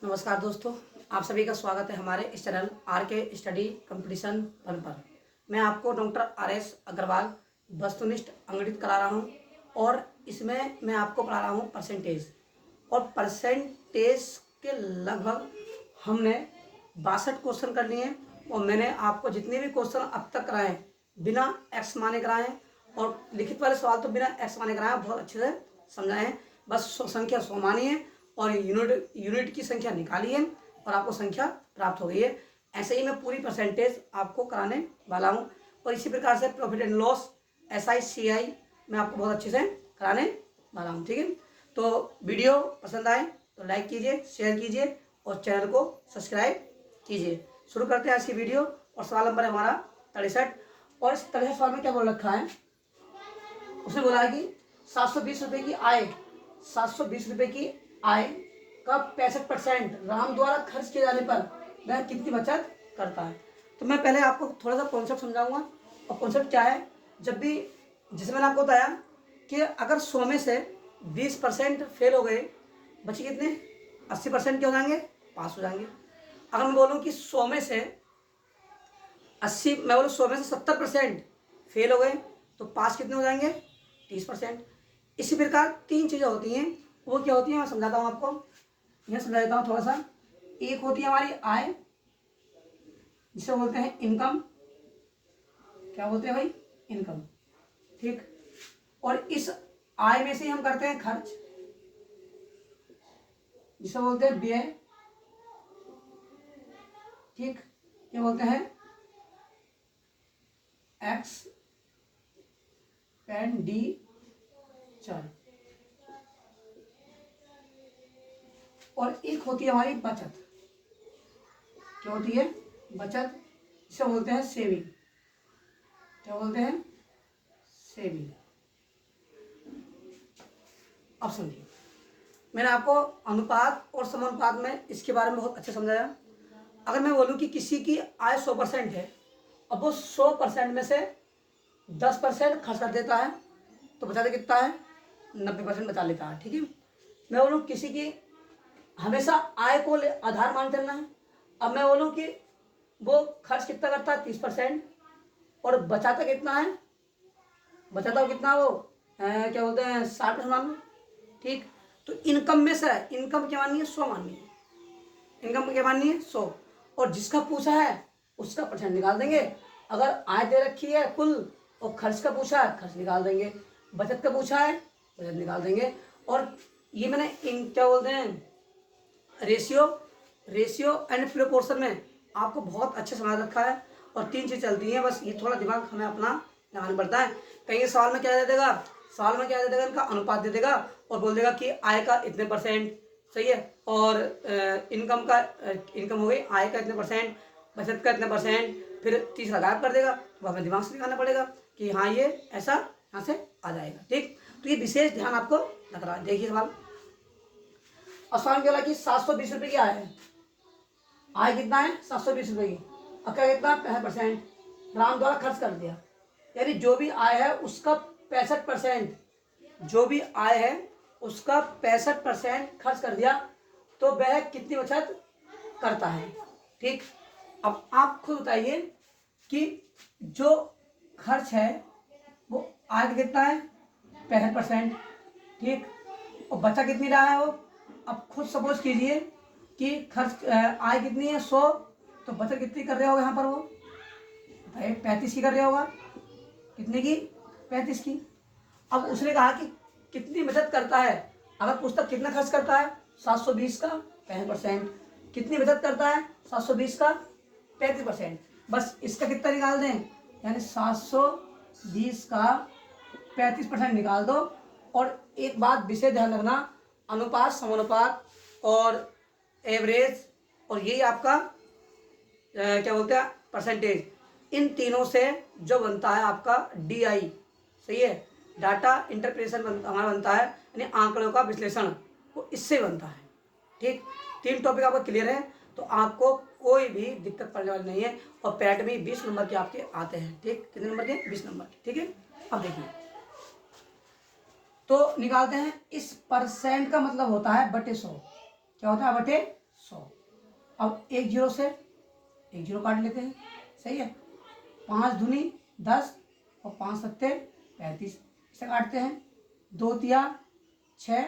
नमस्कार दोस्तों, आप सभी का स्वागत है हमारे इस चैनल आर के स्टडी कंपटीशन पर। मैं आपको डॉक्टर RS अग्रवाल वस्तुनिष्ठ अंगणित करा रहा हूं और इसमें मैं आपको पढ़ा रहा हूं परसेंटेज। और परसेंटेज के लगभग हमने 62 क्वेश्चन कर लिए हैं और मैंने आपको जितने भी क्वेश्चन अब तक कराए बिना एक्स माने कराए हैं और लिखित वाले सवाल तो बिना एक्स माने कराए हैं, बहुत अच्छे से समझाए हैं। बस संख्या 100 मानी है और यूनिट की संख्या निकाली है और आपको संख्या प्राप्त हो गई है। ऐसे ही मैं पूरी परसेंटेज आपको कराने वाला हूं और इसी प्रकार से profit and loss, SI CI मैं आपको बहुत अच्छे से कराने वाला हूं। ठीक है, तो वीडियो पसंद आए तो लाइक कीजिए, शेयर कीजिए और चैनल को सब्सक्राइब कीजिए। शुरू करते हैं आज की वीडियो। और सवाल नंबर है हमारा 63। और इस 63 सवाल में क्या बोल रखा है, उसने बोला है कि 720 रुपये की आय, 720 रुपये की आय का 65% राम द्वारा खर्च किए जाने पर वह कितनी बचत करता है। तो मैं पहले आपको थोड़ा सा कॉन्सेप्ट समझाऊंगा। और कॉन्सेप्ट क्या है, जब भी जिसमें मैंने आपको बताया कि अगर 100 में से 20% फेल हो गए, बचे कितने 80% क्या हो जाएंगे, पास हो जाएंगे। अगर मैं बोलूँ कि 100 में से 80, मैं बोलूँ 100 में से 70% फेल हो गए तो पास कितने हो जाएंगे, 30%। इसी प्रकार 3 चीज़ें होती हैं, वो क्या होती है मैं समझाता हूँ आपको। यह समझा देता हूँ थोड़ा सा। एक होती है हमारी आय, जिसे बोलते हैं इनकम। क्या बोलते हैं भाई, इनकम। ठीक, और इस आय में से हम करते हैं खर्च, जिसे बोलते हैं व्यय। ठीक, ये बोलते हैं एक्सपेंडिचर। और एक होती है हमारी बचत। क्या होती है, बचत, जिसे बोलते हैं सेविंग। क्या बोलते हैं, सेविंग। अब समझिए, मैंने आपको अनुपात और समानुपात में इसके बारे में बहुत अच्छे समझाया। अगर मैं बोलूं कि किसी की आय 100% है, अब वो 100% में से 10% खर्च कर देता है तो बचाता कितना है, 90% बचा लेता है। ठीक है, मैं बोलूँ किसी की हमेशा आय को आधार मान चलना है, अब मैं बोलूँ कि वो खर्च कितना करता है, 30%, और बचाता कितना है, बचाता कितना वो क्या बोलते हैं 60% मान लो। ठीक, तो इनकम में से इनकम क्या माननी है, 100 माननी है। इनकम क्या माननी है, 100। और जिसका पूछा है उसका परसेंट निकाल देंगे। अगर आय दे रखी है कुल और खर्च का पूछा है, खर्च निकाल देंगे। बचत का पूछा है, बचत निकाल देंगे। और ये मैंने क्या बोलते हैं रेशियो एंड प्रोपोर्शन में आपको बहुत अच्छे समझ रखा है। और 3 चीज़ चलती हैं, बस ये थोड़ा दिमाग हमें अपना लगाना पड़ता है। कहीं सवाल में क्या दे देगा, सवाल में क्या दे देगा, इनका अनुपात दे देगा और बोल देगा कि आय का इतने %, सही है, और इनकम का इनकम हो गई, आय का इतने %, बचत का इतने %, फिर तीसरा गायब कर देगा। तो हमें दिमाग से निकालना पड़ेगा कि हाँ ये ऐसा यहाँ से आ जाएगा। ठीक, तो ये विशेष ध्यान आपको रख रहा है। देखिए सवाल, और सवाल क्या कि 720 रुपये की आय है। आय कितना है, 720 रुपये की। अब क्या कितना, 65% राम द्वारा खर्च कर दिया। यानी जो भी आय है उसका 65%, जो भी आय है उसका 65% खर्च कर दिया तो वह कितनी बचत करता है। ठीक, अब आप खुद बताइए कि जो खर्च है वो आय का कितना है, 65%। ठीक, और बचा कितनी रहा है वो। अब खुद सपोज कीजिए कि खर्च आय कितनी है 100, तो बचत कितनी कर रहे होगा यहाँ पर वो, 35 की कर रहे होगा। कितने की, 35 की। अब उसने कहा कि कितनी बचत करता है, अगर पुस्तक कितना खर्च करता है, 720 का 65%, कितनी बचत करता है 720 का 35%। बस इसका कितना निकाल दें, यानी 720 का 35% निकाल दो। और एक बात विशेष ध्यान रखना, अनुपात, समानुपात और एवरेज, और यही आपका क्या बोलते हैं परसेंटेज, इन तीनों से जो बनता है आपका DI, सही है, डाटा इंटरप्रिटेशन हमारा बनता है, यानी आंकड़ों का विश्लेषण, वो इससे बनता है। ठीक, 3 टॉपिक आपका क्लियर है तो आपको कोई भी दिक्कत पड़ने वाली नहीं है। और पैट में 20 नंबर के आपके आते हैं। ठीक, कितने नंबर के, 20 नंबर के। ठीक है, अब देखिए तो निकालते हैं। इस परसेंट का मतलब होता है बटे 100। क्या होता है, बटे 100। अब एक जीरो से एक जीरो काट लेते हैं, सही है। 5 दूनी 10 और 5 सत्ते 35, इसे काटते हैं। 2 तिया 6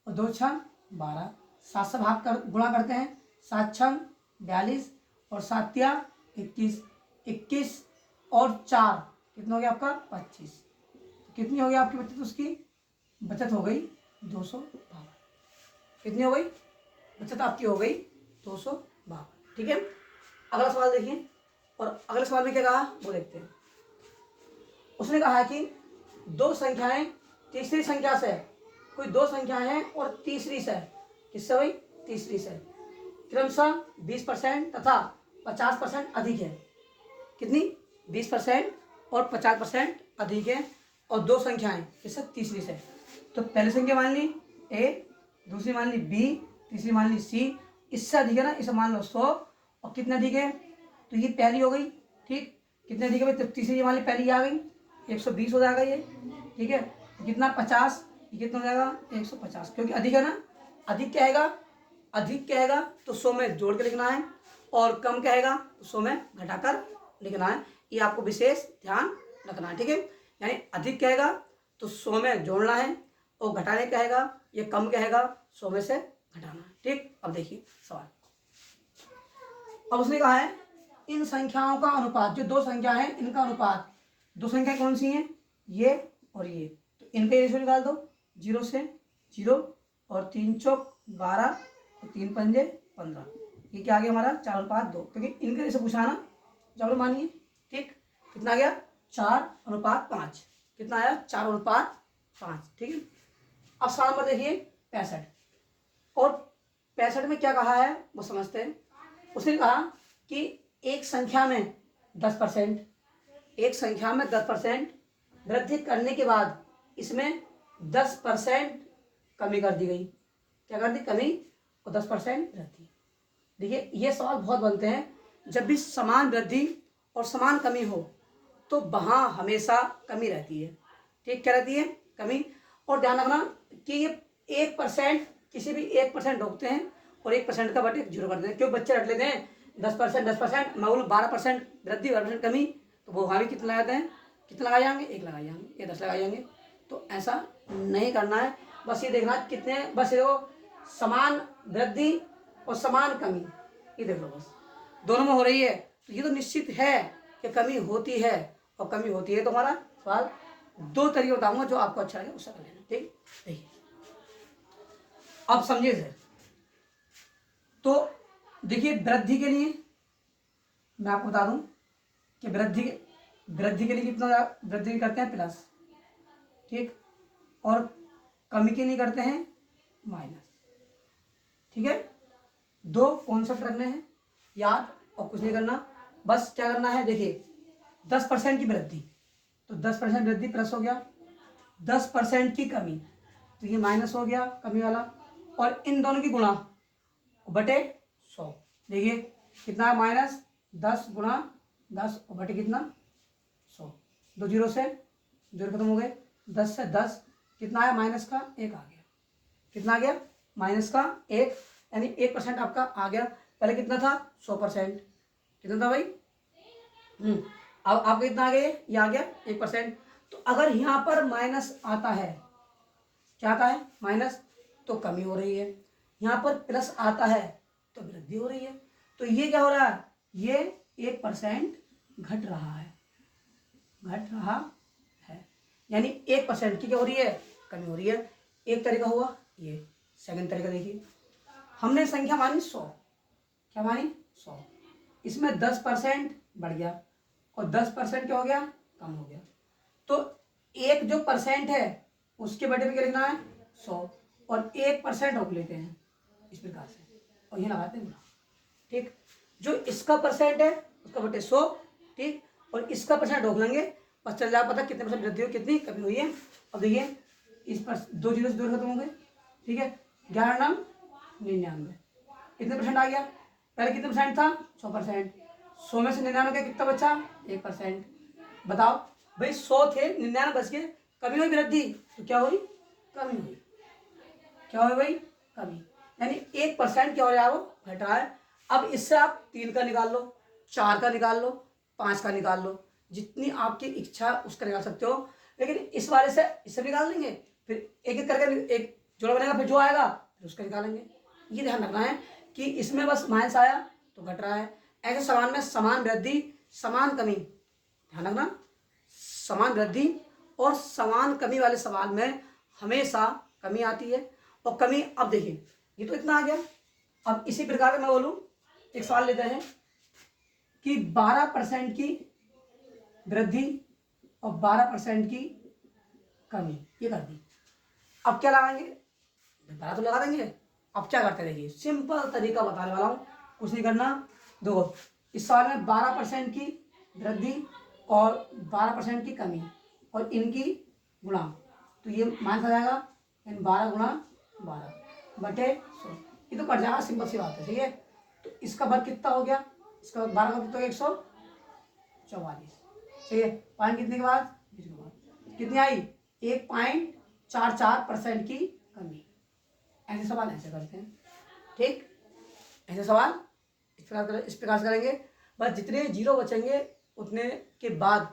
और 2 छंग 12, 7 से भाग कर गुणा करते हैं। 7 छंग 42 और 7 तिया 21, 21 और 4 कितना हो गया आपका 25। कितनी हो गई आपकी बचत, उसकी बचत हो गई 252। कितनी हो गई बचत आपकी, हो गई 252। ठीक है, अगला सवाल देखिए। और अगले सवाल में क्या कहा वो देखते हैं। उसने कहा है कि दो संख्याएं तीसरी संख्या से, कोई दो संख्याएं हैं और तीसरी से, किससे भाई, तीसरी से क्रमशः 20% तथा 50% अधिक है। कितनी, 20% और 50% अधिक है, और दो संख्याएं किससे, तीसरी से। तो पहली संख्या मान ली ए, दूसरी मान ली बी, तीसरी मान ली सी। इससे अधिक है ना, इसे मान लो 100, और कितने अधिक है, तो ये पहली हो गई। ठीक, कितने अधिक है भाई, तो तीसरी ये मान ली पहली आ गई, 120 हो जाएगा ये। ठीक है, कितना 50, ये कितना हो जाएगा 150, क्योंकि अधिक है ना। अधिक क्या हैगा, अधिक क्या हैगा तो 100 में जोड़ के लिखना है, और कम क्या हैगा तो 100 में घटाकर लिखना है। ये आपको विशेष ध्यान रखना है। ठीक है, यानी अधिक क्या हैगा तो 100 में जोड़ना है, और घटाने क्या हैगा, ये कम क्या हैगा 100 में से घटाना है। ठीक, अब देखिए सवाल। अब उसने कहा है इन संख्याओं का अनुपात, जो दो संख्या है इनका अनुपात, दो संख्या कौन सी हैं, ये और ये, तो इनका रेशियो निकाल दो। 0 से 0 और 3 चौक 12 और 3 पंजे 15, ये क्या आ गया हमारा 4:2, क्योंकि इनके रेशियो पूछा ना, चलो मानिए। ठीक, कितना आ गया 4:5, कितना आया 4:5। ठीक है, अब सवाल नंबर देखिए 65, और 65 में क्या कहा है वो समझते हैं। उसने कहा कि एक संख्या में 10%, एक संख्या में 10% वृद्धि करने के बाद इसमें 10% कमी कर दी गई। क्या कर दी, कमी, और 10% वृद्धि। देखिए ये सवाल बहुत बनते हैं। जब भी समान वृद्धि और समान कमी हो तो वहाँ हमेशा कमी रहती है। ठीक, क्या रहती है, कमी। और ध्यान रखना कि ये 1%, किसी भी 1% रोकते हैं और 1% का बटे 0 कर देते हैं। क्यों, बच्चे रट लेते हैं 10%, 10%, मैं बोलूँ 12% वृद्धि 12% कमी, तो वो वहाँ भी कितना लगाते हैं, कितना लगाए जाएंगे, 1 लगाए जाएंगे, ये 10 लगाए जाएंगे। तो ऐसा नहीं करना है, बस ये देखना कितने, बस ये देखो समान वृद्धि और समान कमी, ये देख लो बस, दोनों में हो रही है, तो ये तो निश्चित है कि कमी होती है, और कमी होती है तो हमारा सवाल दो तरीके बताऊंगा, जो आपको अच्छा लगे उससे कर लेना। ठीक, देखिए अब समझिए सर। तो देखिए वृद्धि के लिए मैं आपको बता दूं कि वृद्धि के लिए कितना वृद्धि करते हैं प्लस, ठीक, और कमी के लिए करते हैं माइनस। ठीक है, दो कॉन्सेप्ट रखने हैं याद, और कुछ नहीं करना, बस क्या करना है, देखिए 10% की वृद्धि, तो 10% वृद्धि प्लस हो गया, 10% की कमी तो ये माइनस हो गया कमी वाला, और इन दोनों की गुणा बटे 100। देखिए कितना है, -10 गुणा 10 और बटे कितना 100, दो जीरो से जीरो खत्म हो गए, 10 से 10 कितना आया, माइनस का 1 आ गया। कितना आ गया, माइनस का 1, यानी 1% आपका आ गया। पहले कितना था 100%, कितना था भाई, अब आपका कितना आ गया, ये आ गया 1%। तो अगर यहाँ पर माइनस आता है, क्या आता है माइनस, तो कमी हो रही है, यहाँ पर प्लस आता है तो वृद्धि हो रही है। तो ये क्या हो रहा है, ये 1% घट रहा है, घट रहा है, यानी 1% की क्या हो रही है, कमी हो रही है। एक तरीका हुआ ये। सेकंड तरीका देखिए, हमने संख्या मानी 100, क्या मानी 100, इसमें 10% बढ़ गया और 10% क्या हो गया, कम हो गया। तो एक जो परसेंट है उसके बटे में क्या लिखना है 100, और 1% रोक लेते हैं इस प्रकार से, और ये लगाते हैं गुणा। ठीक, जो इसका परसेंट है उसका बटे 100, ठीक, और इसका परसेंट रोक लेंगे, बस चल जाए पता कितने परसेंट वृद्धि हुई, कितनी कमी हुई है। अब देखिए इस पर दो जीरो से दो खत्म हो गए। ठीक है, 11×99, कितने परसेंट आ गया, पहले कितने परसेंट था 100%, 100 में से 99 का कितना बचा 1%। बताओ भाई 100 थे 99 बच गए, कमी हुई वृद्धि, तो क्या हुई, कमी हुई, क्या हुई भाई, कमी। यानी 1% क्या हो रहा है, वो घट रहा है। अब इससे आप 3 का निकाल लो, 4 का निकाल लो, 5 का निकाल लो, जितनी आपकी इच्छा उसका निकाल सकते हो। लेकिन इस वाले से इससे निकाल लेंगे, फिर एक एक करके एक जोड़ा बनेगा, फिर जो आएगा फिर उसका निकालेंगे। ये ध्यान रखना है कि इसमें बस माइनस आया तो घट रहा है। ऐसे सवाल में समान वृद्धि समान कमी, ध्यान रखना, समान वृद्धि और समान कमी वाले सवाल में हमेशा कमी आती है। और कमी, अब देखिए ये तो इतना आ गया। अब इसी प्रकार का मैं बोलूं, एक सवाल लेते हैं कि 12% की वृद्धि और 12% की कमी, ये कर दी। अब क्या लगाएंगे, 12 तो लगा देंगे। अब क्या करते हैं, देखिए सिंपल तरीका बताने वाला हूँ, कुछ नहीं करना। दो, इस सवाल में 12% की वृद्धि और 12% की कमी और इनकी गुणा, तो ये माइनस आ जाएगा, यानी 12 गुणा 12 बटे 100, ये तो कट जाएगा, सिंपल सी बात है, ठीक है। तो इसका वर्ग कितना हो गया, इसका 12 का कितना हो गया, 144, ठीक है। पॉइंट कितने के बाद, 20 के बाद कितनी आई, 1.44% की कमी। ऐसे सवाल ऐसे करते हैं, ठीक। ऐसे सवाल इस प्रकार से करेंगे। बस जितने जीरो बचेंगे उतने के बाद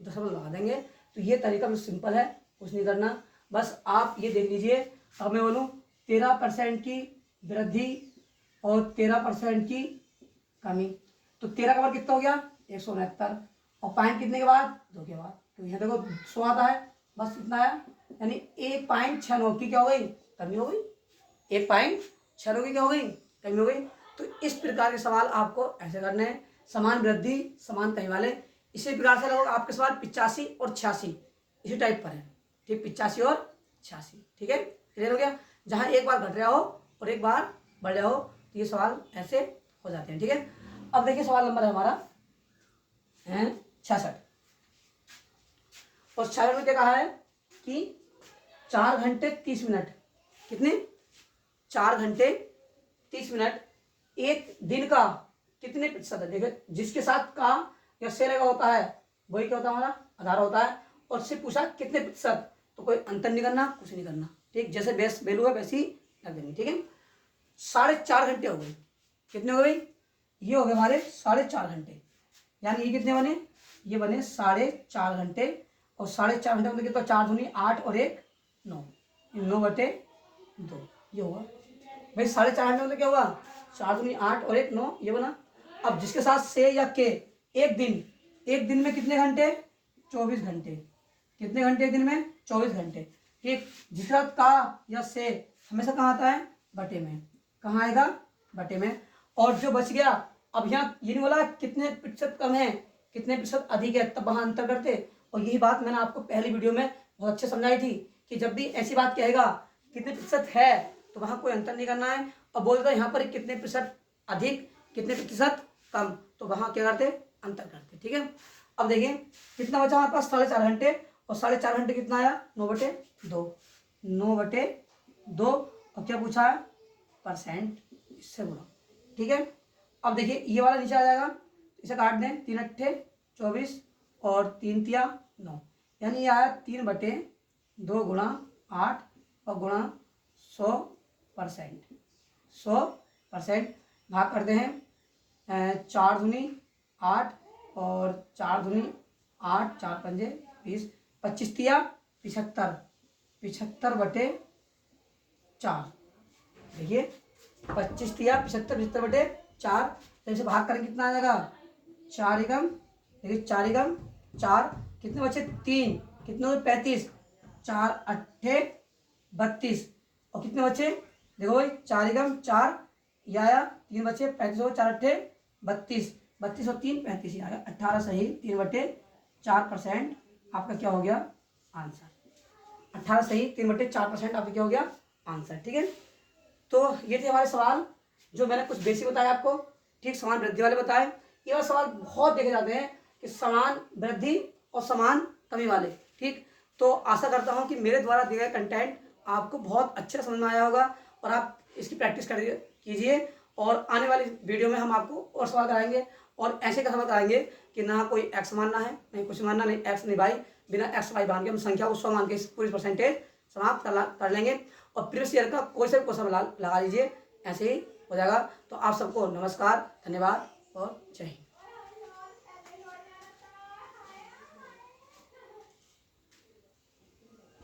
दशमलव लगा देंगे। तो ये तरीका में सिंपल है, कुछ नहीं करना। बस आप ये देख लीजिए, अब मैं बोलूँ 13% की वृद्धि और 13% की कमी, तो 13 का वर्ग कितना हो गया, 169, और पॉइंट कितने के बाद, 2 के बाद, तो यहाँ देखो 100 आता है, बस इतना आया, यानी 1.96 की क्या हो गई, कमी हो गई। 1.96 की क्या हो गई, कमी हो गई। तो इस प्रकार के सवाल आपको ऐसे करने हैं, समान वृद्धि समान कमी वाले। इसी प्रकार से लोग आपके सवाल 85 और 86 इसी टाइप पर है, ठीक, 85 और 86, ठीक है, क्लियर हो गया। जहाँ एक बार घट रहा हो और एक बार बढ़ रहा हो, तो ये सवाल ऐसे हो जाते हैं, ठीक है। अब देखिए सवाल नंबर है हमारा 66, और 66 में क्या कहा है कि 4 घंटे 30 मिनट, कितने, 4 घंटे 30 मिनट एक दिन का कितने प्रतिशत है। देखिए जिसके साथ का या से लगा होता है वही क्या होता है, हमारा आधार होता है। और से पूछा कितने प्रतिशत, तो कोई अंतर नहीं करना, कुछ नहीं करना, ठीक। जैसे बेस वैल्यू है वैसी रख देंगे, ठीक है। 4.5 घंटे हो गए, कितने हो गए, ये हो गए हमारे 4.5 घंटे, यानी ये कितने बने, ये बने 4.5 घंटे। और 4.5 घंटे मतलब कितना, 4 दूनी 8 और 1 9, 9/2, ये होगा भाई। 4.5 घंटे मतलब क्या हुआ, 4 दूनी 8 और 1 9, ये बना। अब जिसके साथ से या के, एक दिन में कितने घंटे, 24 घंटे, कितने घंटे एक दिन में, 24 घंटे, ठीक। जिसका का या से हमेशा कहाँ आता है, बटे में, कहाँ आएगा, बटे में। और जो बच गया, अब यहाँ ये नहीं बोला कितने प्रतिशत कम है कितने प्रतिशत अधिक है, तब वहाँ अंतर करते। और यही बात मैंने आपको पहली वीडियो में बहुत अच्छे समझाई थी कि जब भी ऐसी बात कहेगा कितने प्रतिशत है, तो वहाँ कोई अंतर नहीं करना है। और बोलता यहाँ पर कितने प्रतिशत अधिक कितने प्रतिशत कम, तो वहाँ क्या करते, अंतर करते, ठीक है। अब देखिए कितना बचा हमारे पास, 4.5 घंटे, और 4.5 घंटे कितना आया, 9/2, 9/2, और क्या पूछा है, परसेंट, इससे गुणा, ठीक है। अब देखिए ये वाला नीचे आ जाएगा, इसे काट दें, 3 अट्ठे 24 और 3 तिया 9, यानी ये आया 3/2 गुणा 8 और गुणा 100%, 100% भाग करते हैं 4 दूनी 8 और 4 दूनी 8, 4 पंजे 20, 25 तिया 75, 75/4, देखिए 25 तिया 75, 75/4, तो इसे भाग करें कितना आ जाएगा, 4 एकम, देखिए 4 एकम 4, कितने बचे 3, कितने हुए 35, 4 अट्ठे 32, और कितने बचे, देखो भाई 4 एकम 4, ये आया 3 बचे 35 हो, 4 अट्ठे 32, 32 और 3 35 आया, 18 सही 3/4% आपका क्या हो गया, आंसर। 18 सही 3/4% आपका क्या हो गया, आंसर, ठीक है। तो ये थे हमारे सवाल, जो मैंने कुछ बेसिक बताया आपको, ठीक, समान वृद्धि वाले बताए। ये वाले सवाल बहुत देखे जाते हैं कि समान वृद्धि और समान कमी वाले, ठीक। तो आशा करता हूँ कि मेरे द्वारा दिए गए कंटेंट आपको बहुत अच्छे से समझ में आया होगा और आप इसकी प्रैक्टिस कीजिए। और आने वाली वीडियो में हम आपको और सवाल कराएंगे और ऐसे का सवाल कराएंगे कि ना कोई एक्स मानना है नहीं कुछ मानना, नहीं एक्स नहीं वाई, बिना एक्स वाई मान के हम संख्या को 100 मान के पूरी परसेंटेज समाप्त कर लेंगे। और प्रीवियस ईयर का कोई सा भी क्वेश्चन लगा लीजिए, ऐसे ही हो जाएगा। तो आप सबको नमस्कार, धन्यवाद और जय हिंद।